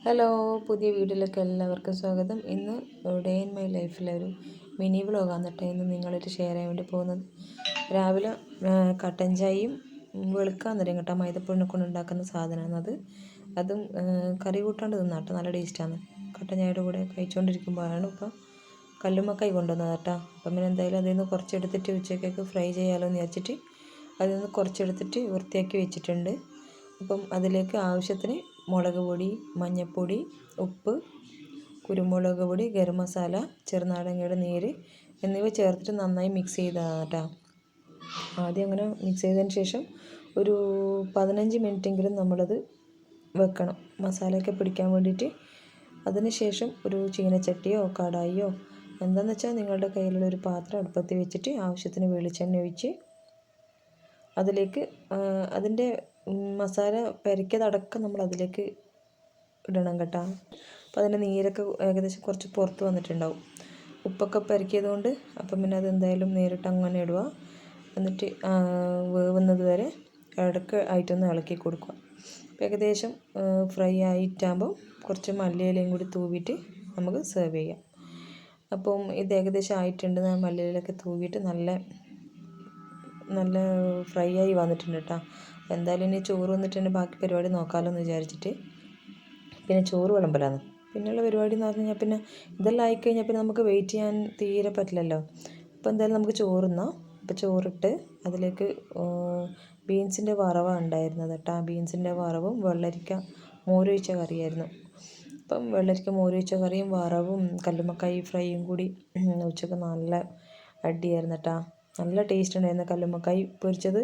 Hello, പുതിയ വീഡിയോയിലേക്ക് എല്ലാവർക്കും സ്വാഗതം. ഇന്ന് ഡേ ഇൻ മൈ ലൈഫിലെ ഒരു മിനി വ്ളോഗാണ് കേട്ടോ ഇന്ന് നിങ്ങളായിട്ട് ഷെയർ ചെയ്യാൻ വേണ്ടി പോകുന്നത്. രാവിലെ കട്ടൻ ചായയും വെളുക്കാൻ തരും കേട്ടോ, മൈദപ്പൊടിനെ കൊണ്ട് ഉണ്ടാക്കുന്ന സാധനമാണ് അതും കറി കൂട്ടാണ്ട് തിന്നാം കേട്ടോ, നല്ല ടേസ്റ്റാണ്. കട്ടൻ ചായയുടെ കൂടെ കഴിച്ചുകൊണ്ടിരിക്കുമ്പോഴാണ് ഇപ്പം കല്ലുമ്മക്കായി കൊണ്ടുവന്നത് കേട്ടോ. അപ്പം പിന്നെ എന്തായാലും അതിൽ നിന്ന് കുറച്ചെടുത്തിട്ട് ഉച്ചക്കേക്ക് ഫ്രൈ ചെയ്യാമല്ലോ എന്ന് വിചാരിച്ചിട്ട് അതിൽ നിന്ന് കുറച്ചെടുത്തിട്ട് വൃത്തിയാക്കി വെച്ചിട്ടുണ്ട്. അപ്പം അതിലേക്ക് ആവശ്യത്തിന് മുളക് പൊടി, മഞ്ഞൾപ്പൊടി, ഉപ്പ്, കുരുമുളക് പൊടി, ഗരം മസാല, ചെറുനാരങ്ങയുടെ നീര് എന്നിവ ചേർത്തിട്ട് നന്നായി മിക്സ് ചെയ്തതാണ് കേട്ടോ. ആദ്യം അങ്ങനെ മിക്സ് ചെയ്തതിന് ശേഷം ഒരു 15 മിനിറ്റെങ്കിലും നമ്മളത് വെക്കണം, മസാലയൊക്കെ പിടിക്കാൻ വേണ്ടിയിട്ട്. അതിന് ശേഷം ഒരു ചീനച്ചട്ടിയോ കടായിയോ എന്താണെന്ന് വെച്ചാൽ നിങ്ങളുടെ കയ്യിലുള്ള ഒരു പാത്രം അടുപ്പത്ത് വെച്ചിട്ട് ആവശ്യത്തിന് വെളിച്ചെണ്ണ ഒഴിച്ച് അതിലേക്ക് അതിൻ്റെ മസാല പെരക്കിയതടക്കം നമ്മൾ അതിലേക്ക് ഇടണം കേട്ടോ. അപ്പോൾ അതിൻ്റെ നീരൊക്കെ ഏകദേശം കുറച്ച് പുറത്ത് വന്നിട്ടുണ്ടാവും, ഉപ്പൊക്കെ പെരക്കിയത് കൊണ്ട്. അപ്പം പിന്നെ അതെന്തായാലും നേരിട്ട് അങ്ങനെ ഇടുക. എന്നിട്ട് വേവുന്നത് വരെ ഇടയ്ക്ക് ആയിട്ടൊന്ന് ഇളക്കി കൊടുക്കുക. ഏകദേശം ഫ്രൈ ആയിട്ടാകുമ്പോൾ കുറച്ച് മല്ലിയിലയും കൂടി തൂവിയിട്ട് നമുക്ക് സെർവ് ചെയ്യാം. അപ്പം ഇത് ഏകദേശം ആയിട്ടുണ്ട്. മല്ലിയിലൊക്കെ തൂവിയിട്ട് നല്ല ഫ്രൈ ആയി വന്നിട്ടുണ്ട് കേട്ടോ. എന്തായാലും ഇനി ചോറ് വന്നിട്ടുണ്ട്, ബാക്കി പരിപാടി നോക്കാമല്ലോ എന്ന് വിചാരിച്ചിട്ട് പിന്നെ ചോറ് വിളമ്പലാണ്. പിന്നെയുള്ള പരിപാടി എന്ന് പറഞ്ഞു കഴിഞ്ഞാൽ പിന്നെ ഇതെല്ലാം ആയിക്കഴിഞ്ഞാൽ പിന്നെ നമുക്ക് വെയിറ്റ് ചെയ്യാൻ തീരെ പറ്റില്ലല്ലോ. അപ്പോൾ എന്തായാലും നമുക്ക് ചോറുന്നാം. അപ്പോൾ ചോറിട്ട് അതിലേക്ക് ബീൻസിൻ്റെ വറവാണ് ഉണ്ടായിരുന്നത് കേട്ടോ. ബീൻസിൻ്റെ വറവും വെള്ളരിക്ക മോരൊഴിച്ച കറിയായിരുന്നു. അപ്പം വെള്ളരിക്ക മോരൊഴിച്ച കറിയും വറവും കല്ലുമ്മക്കായി ഫ്രൈയും കൂടി ഉച്ചക്ക് നല്ല അടിയായിരുന്നു കേട്ടോ. നല്ല ടേസ്റ്റ് ഉണ്ടായിരുന്നു കല്ലുമ്മക്കായി പൊരിച്ചത്.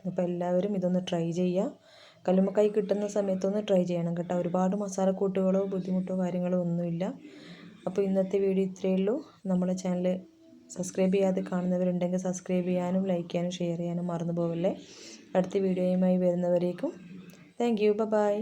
അപ്പോൾ എല്ലാവരും ഇതൊന്ന് ട്രൈ ചെയ്യുക. കല്ലുമ്മക്കായി കിട്ടുന്ന സമയത്തൊന്ന് ട്രൈ ചെയ്യണം കേട്ടോ. ഒരുപാട് മസാലക്കൂട്ടുകളോ ബുദ്ധിമുട്ടോ കാര്യങ്ങളോ ഒന്നുമില്ല. അപ്പോൾ ഇന്നത്തെ വീഡിയോ ഇത്രയേ ഉള്ളൂ. നമ്മുടെ ചാനൽ സബ്സ്ക്രൈബ് ചെയ്യാതെ കാണുന്നവരുണ്ടെങ്കിൽ സബ്സ്ക്രൈബ് ചെയ്യാനും ലൈക്ക് ചെയ്യാനും ഷെയർ ചെയ്യാനും മറന്നു പോകല്ലേ. അടുത്ത വീഡിയോയുമായി വരുന്നവരേക്കും താങ്ക് യു, ബൈ.